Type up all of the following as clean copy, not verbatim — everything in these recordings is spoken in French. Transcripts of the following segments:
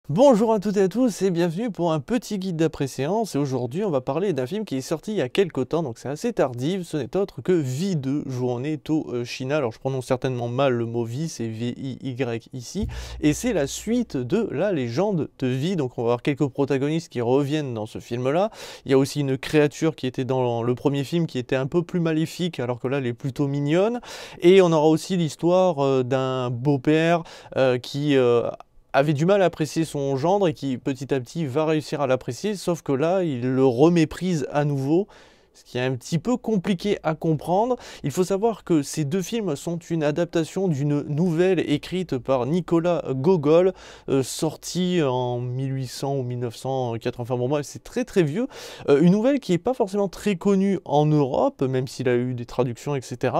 Bonjour à toutes et à tous et bienvenue pour un petit guide d'après-séance. Et aujourd'hui, on va parler d'un film qui est sorti il y a quelques temps, donc c'est assez tardif. Ce n'est autre que V2, Journée to China. Alors, je prononce certainement mal le mot V, c'est V-I-Y ici. Et c'est la suite de la légende de V. Donc, on va avoir quelques protagonistes qui reviennent dans ce film-là. Il y a aussi une créature qui était dans le premier film qui était un peu plus maléfique, alors que là, elle est plutôt mignonne. Et on aura aussi l'histoire d'un beau-père qui avait du mal à apprécier son gendre et qui petit à petit va réussir à l'apprécier, sauf que là, il le reméprise à nouveau, ce qui est un petit peu compliqué à comprendre. Il faut savoir que ces deux films sont une adaptation d'une nouvelle écrite par Nicolas Gogol, sortie en 1800 ou 1980, enfin bon bref, c'est très très vieux. Une nouvelle qui n'est pas forcément très connue en Europe, même s'il a eu des traductions, etc.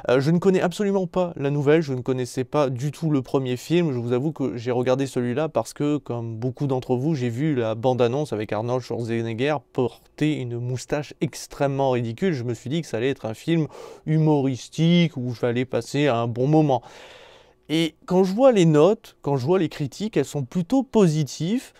Je ne connais absolument pas la nouvelle, je ne connaissais pas du tout le premier film. Je vous avoue que j'ai regardé celui-là parce que, comme beaucoup d'entre vous, j'ai vu la bande-annonce avec Arnold Schwarzenegger porter une moustache extrêmement ridicule. Je me suis dit que ça allait être un film humoristique où j'allais passer un bon moment. Et quand je vois les notes, quand je vois les critiques, elles sont plutôt positives.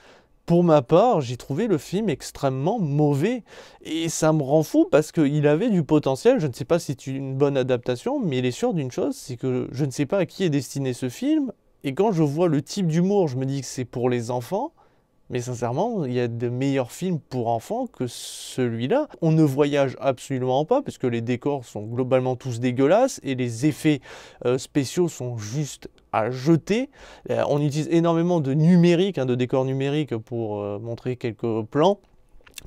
Pour ma part, j'ai trouvé le film extrêmement mauvais. Et ça me rend fou parce qu'il avait du potentiel. Je ne sais pas si c'est une bonne adaptation, mais il est sûr d'une chose, c'est que je ne sais pas à qui est destiné ce film. Et quand je vois le type d'humour, je me dis que c'est pour les enfants. Mais sincèrement, il y a de meilleurs films pour enfants que celui-là. On ne voyage absolument pas, parce que les décors sont globalement tous dégueulasses, et les effets spéciaux sont juste à jeter. On utilise énormément de numérique, de décors numériques pour montrer quelques plans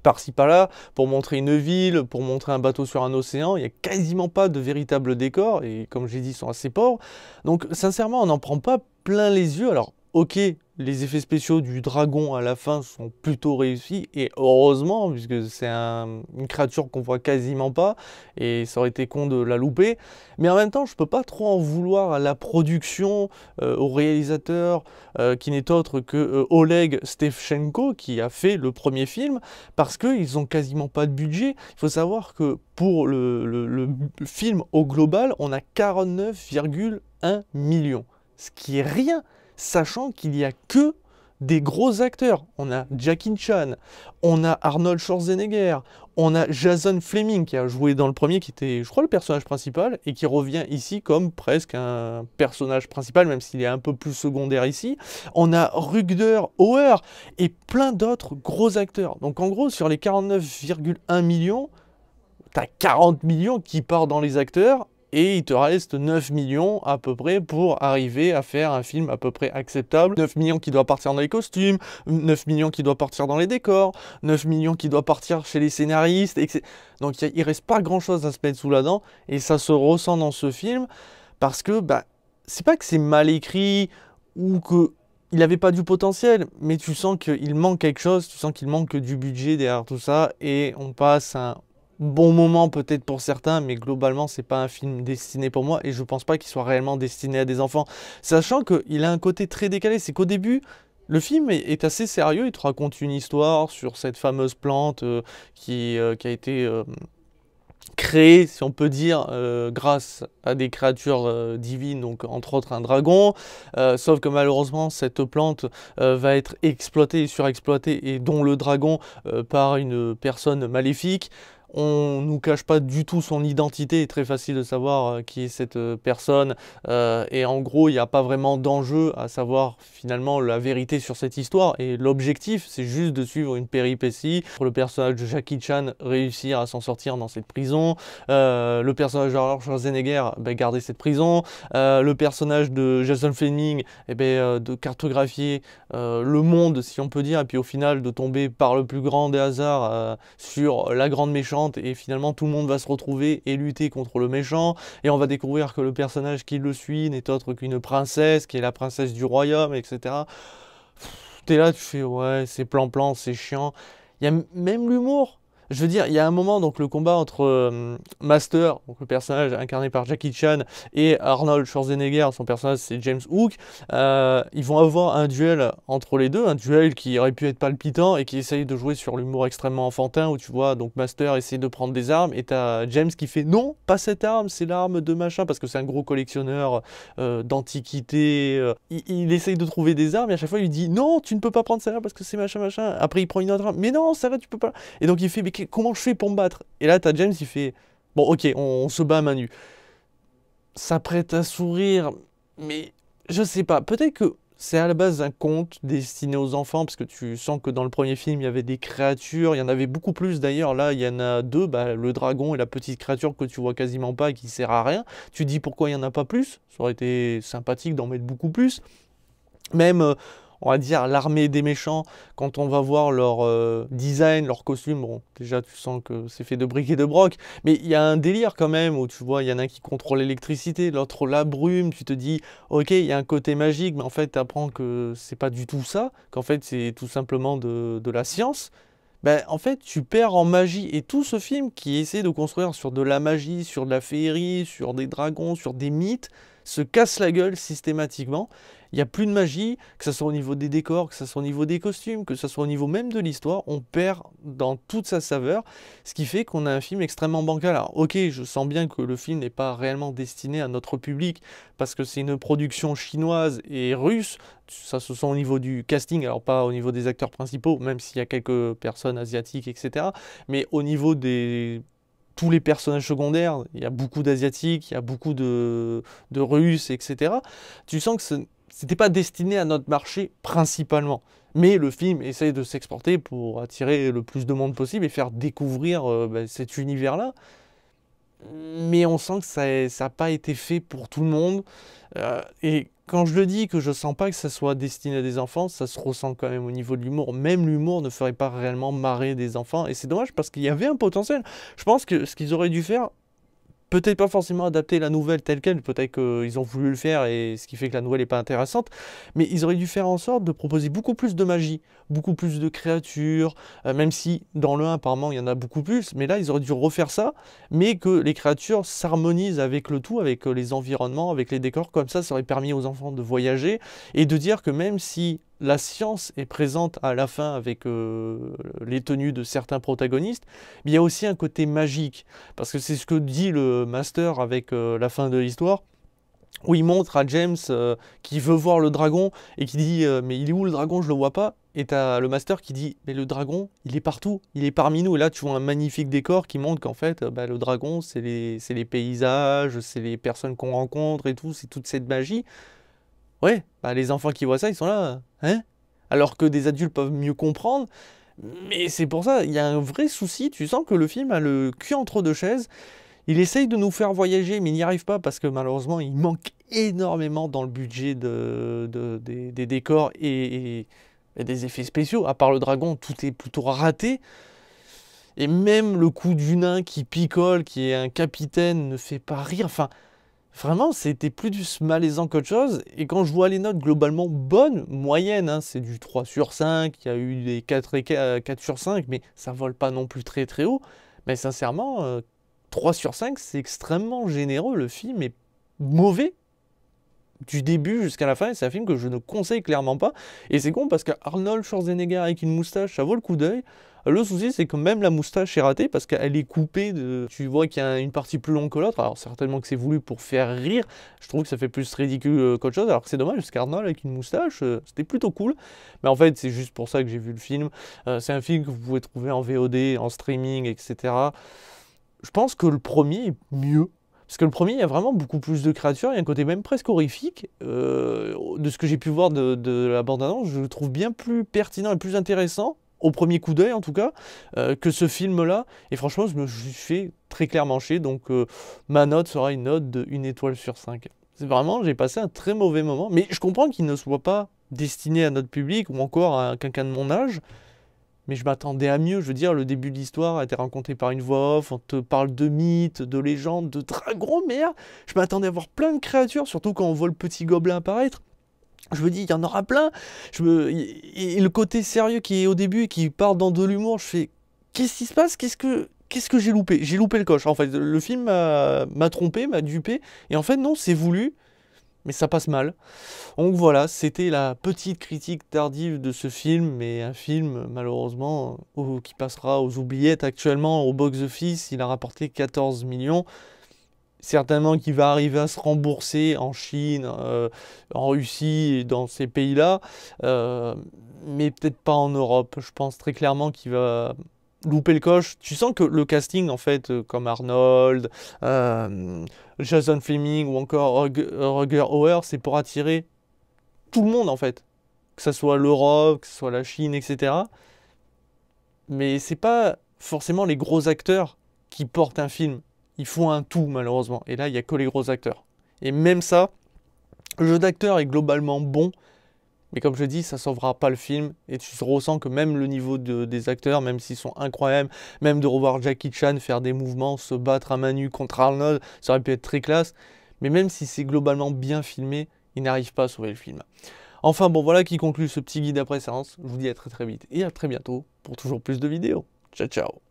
par-ci par-là, pour montrer une ville, pour montrer un bateau sur un océan. Il n'y a quasiment pas de véritables décors, et comme j'ai dit, ils sont assez pauvres. Donc sincèrement, on n'en prend pas plein les yeux. Alors ok, les effets spéciaux du dragon à la fin sont plutôt réussis, et heureusement, puisque c'est une créature qu'on voit quasiment pas, et ça aurait été con de la louper. Mais en même temps, je peux pas trop en vouloir à la production, au réalisateur, qui n'est autre que Oleg Stevchenko, qui a fait le premier film, parce qu'ils ont quasiment pas de budget. Il faut savoir que pour le film au global, on a 49,1 millions, ce qui est rien, sachant qu'il n'y a que des gros acteurs. On a Jackie Chan, on a Arnold Schwarzenegger, on a Jason Flemyng qui a joué dans le premier, qui était, je crois, le personnage principal, et qui revient ici comme presque un personnage principal, même s'il est un peu plus secondaire ici. On a Rutger Hauer et plein d'autres gros acteurs. Donc en gros, sur les 49,1 millions, t'as 40 millions qui partent dans les acteurs, et il te reste 9 millions à peu près pour arriver à faire un film à peu près acceptable. 9 millions qui doivent partir dans les costumes, 9 millions qui doivent partir dans les décors, 9 millions qui doivent partir chez les scénaristes, etc. Donc il reste pas grand chose à se mettre sous la dent, et ça se ressent dans ce film, parce que c'est pas que c'est mal écrit, ou que il n'avait pas du potentiel, mais tu sens qu'il manque quelque chose, tu sens qu'il manque du budget derrière tout ça, et on passe un bon moment peut-être pour certains, mais globalement c'est pas un film destiné pour moi, et je pense pas qu'il soit réellement destiné à des enfants, sachant qu'il a un côté très décalé. C'est qu'au début le film est assez sérieux, il te raconte une histoire sur cette fameuse plante qui a été créée, si on peut dire, grâce à des créatures divines, donc entre autres un dragon, sauf que malheureusement cette plante va être exploitée et surexploitée, et dont le dragon par une personne maléfique. On nous cache pas du tout son identité, est très facile de savoir qui est cette personne, et en gros il n'y a pas vraiment d'enjeu à savoir finalement la vérité sur cette histoire, et l'objectif c'est juste de suivre une péripétie pour le personnage de Jackie Chan réussir à s'en sortir dans cette prison, le personnage de Arnold Schwarzenegger garder cette prison, le personnage de Jason Flemyng de cartographier le monde, si on peut dire, et puis au final de tomber par le plus grand des hasards sur la grande méchante, et finalement tout le monde va se retrouver et lutter contre le méchant, et on va découvrir que le personnage qui le suit n'est autre qu'une princesse, qui est la princesse du royaume, etc. T'es là, tu fais ouais, c'est plan-plan, c'est chiant. Il y a même l'humour. Je veux dire, il y a un moment, donc le combat entre Master, donc le personnage incarné par Jackie Chan, et Arnold Schwarzenegger, son personnage c'est James Hook, ils vont avoir un duel entre les deux, un duel qui aurait pu être palpitant et qui essaye de jouer sur l'humour extrêmement enfantin, où tu vois, donc Master essaie de prendre des armes, et t'as James qui fait non, pas cette arme, c'est l'arme de machin, parce que c'est un gros collectionneur d'antiquités, il essaye de trouver des armes, et à chaque fois il lui dit non, tu ne peux pas prendre celle-là parce que c'est machin machin, après il prend une autre arme, mais non, celle-là tu peux pas. Et donc il fait, mais comment je fais pour me battre? Et là, t'as James, il fait, bon, ok, on se bat à main nue. Ça prête à sourire, mais je sais pas. Peut-être que c'est à la base un conte destiné aux enfants, parce que tu sens que dans le premier film, il y avait des créatures, il y en avait beaucoup plus d'ailleurs. Là, il y en a deux, bah, le dragon et la petite créature que tu vois quasiment pas et qui sert à rien. Tu te dis pourquoi il y en a pas plus? Ça aurait été sympathique d'en mettre beaucoup plus. Même, on va dire, l'armée des méchants, quand on va voir leur design, leur costume, bon, déjà tu sens que c'est fait de briques et de broc, mais il y a un délire quand même, où tu vois, il y en a un qui contrôle l'électricité, l'autre la brume, tu te dis, ok, il y a un côté magique, mais en fait tu apprends que c'est pas du tout ça, qu'en fait c'est tout simplement de la science. Ben, en fait, tu perds en magie. Et tout ce film qui essaie de construire sur de la magie, sur de la féerie, sur des dragons, sur des mythes, se casse la gueule systématiquement. Il n'y a plus de magie, que ce soit au niveau des décors, que ce soit au niveau des costumes, que ce soit au niveau même de l'histoire. On perd dans toute sa saveur, ce qui fait qu'on a un film extrêmement bancal. Alors, ok, je sens bien que le film n'est pas réellement destiné à notre public, parce que c'est une production chinoise et russe. Ça se sent au niveau du casting, alors pas au niveau des acteurs principaux, même s'il y a quelques personnes asiatiques, etc. Mais au niveau des tous les personnages secondaires, il y a beaucoup d'asiatiques, il y a beaucoup de russes, etc. Tu sens que c'était pas destiné à notre marché principalement. Mais le film essaye de s'exporter pour attirer le plus de monde possible et faire découvrir cet univers-là. Mais on sent que ça n'a pas été fait pour tout le monde. Et quand je le dis que je sens pas que ça soit destiné à des enfants, ça se ressent quand même au niveau de l'humour. Même l'humour ne ferait pas réellement marrer des enfants. Et c'est dommage parce qu'il y avait un potentiel. Je pense que ce qu'ils auraient dû faire, peut-être pas forcément adapter la nouvelle telle quelle, peut-être qu'ils ont voulu le faire et ce qui fait que la nouvelle n'est pas intéressante, mais ils auraient dû faire en sorte de proposer beaucoup plus de magie, beaucoup plus de créatures, même si dans le 1 apparemment il y en a beaucoup plus, mais là ils auraient dû refaire ça, mais que les créatures s'harmonisent avec le tout, avec les environnements, avec les décors, comme ça aurait permis aux enfants de voyager et de dire que même si la science est présente à la fin avec les tenues de certains protagonistes, mais il y a aussi un côté magique. Parce que c'est ce que dit le Master avec la fin de l'histoire, où il montre à James qui veut voir le dragon et qui dit mais il est où le dragon, je le vois pas. Et t'as le Master qui dit mais le dragon il est partout, il est parmi nous. Et là tu vois un magnifique décor qui montre qu'en fait le dragon c'est les paysages, c'est les personnes qu'on rencontre et tout, c'est toute cette magie. Ouais, bah, les enfants qui voient ça, ils sont là, hein? Alors que des adultes peuvent mieux comprendre, mais c'est pour ça, il y a un vrai souci, tu sens que le film a le cul entre deux chaises, il essaye de nous faire voyager, mais il n'y arrive pas parce que malheureusement, il manque énormément dans le budget des décors et des effets spéciaux. À part le dragon, tout est plutôt raté. Et même le coup du nain qui picole, qui est un capitaine, ne fait pas rire. Enfin, vraiment, c'était plus malaisant qu'autre chose. Et quand je vois les notes globalement bonnes, moyennes, hein, c'est du 3 sur 5, il y a eu des 4 sur 5, mais ça vole pas non plus très très haut. Mais sincèrement, 3 sur 5, c'est extrêmement généreux. Le film est mauvais du début jusqu'à la fin. C'est un film que je ne conseille clairement pas. Et c'est con parce qu'Arnold Schwarzenegger avec une moustache, ça vaut le coup d'œil. Le souci, c'est que même la moustache est ratée parce qu'elle est coupée de. Tu vois qu'il y a une partie plus longue que l'autre. Alors, certainement que c'est voulu pour faire rire. Je trouve que ça fait plus ridicule qu'autre chose. Alors que c'est dommage parce qu'Arnold avec une moustache, c'était plutôt cool. Mais en fait, c'est juste pour ça que j'ai vu le film. C'est un film que vous pouvez trouver en VOD, en streaming, etc. Je pense que le premier est mieux. Parce que le premier, il y a vraiment beaucoup plus de créatures, il y a un côté même presque horrifique. De ce que j'ai pu voir de la bande-annonce, je le trouve bien plus pertinent et plus intéressant, au premier coup d'œil en tout cas, que ce film-là. Et franchement, je me suis fait très clairement chier, donc ma note sera une note de 1 étoile sur 5. C'est vraiment, j'ai passé un très mauvais moment, mais je comprends qu'il ne soit pas destiné à notre public, ou encore à quelqu'un de mon âge, mais je m'attendais à mieux. Je veux dire, le début de l'histoire a été raconté par une voix off, on te parle de mythes, de légendes, de dragons, merde. Je m'attendais à voir plein de créatures, surtout quand on voit le petit gobelin apparaître. Je me dis, il y en aura plein. Et le côté sérieux qui est au début et qui part dans de l'humour, je fais, qu'est-ce qui se passe? Qu'est-ce que j'ai loupé? J'ai loupé le coche. En fait, le film m'a trompé, m'a dupé. Et en fait, non, c'est voulu, mais ça passe mal. Donc voilà, c'était la petite critique tardive de ce film, mais un film, malheureusement, qui passera aux oubliettes actuellement au box-office. Il a rapporté 14 millions. Certainement qu'il va arriver à se rembourser en Chine, en Russie et dans ces pays-là, mais peut-être pas en Europe. Je pense très clairement qu'il va louper le coche. Tu sens que le casting, en fait, comme Arnold, Jason Fleming ou encore Roger Hauer, c'est pour attirer tout le monde, en fait. Que ce soit l'Europe, que ce soit la Chine, etc. Mais c'est pas forcément les gros acteurs qui portent un film. Ils font un tout, malheureusement. Et là, il n'y a que les gros acteurs. Et même ça, le jeu d'acteur est globalement bon, mais comme je dis, ça ne sauvera pas le film. Et tu ressens que même le niveau des acteurs, même s'ils sont incroyables, même de revoir Jackie Chan faire des mouvements, se battre à main nue contre Arnold, ça aurait pu être très classe. Mais même si c'est globalement bien filmé, il n'arrive pas à sauver le film. Enfin bon, voilà qui conclut ce petit guide après séance. Je vous dis à très très vite et à très bientôt pour toujours plus de vidéos. Ciao ciao.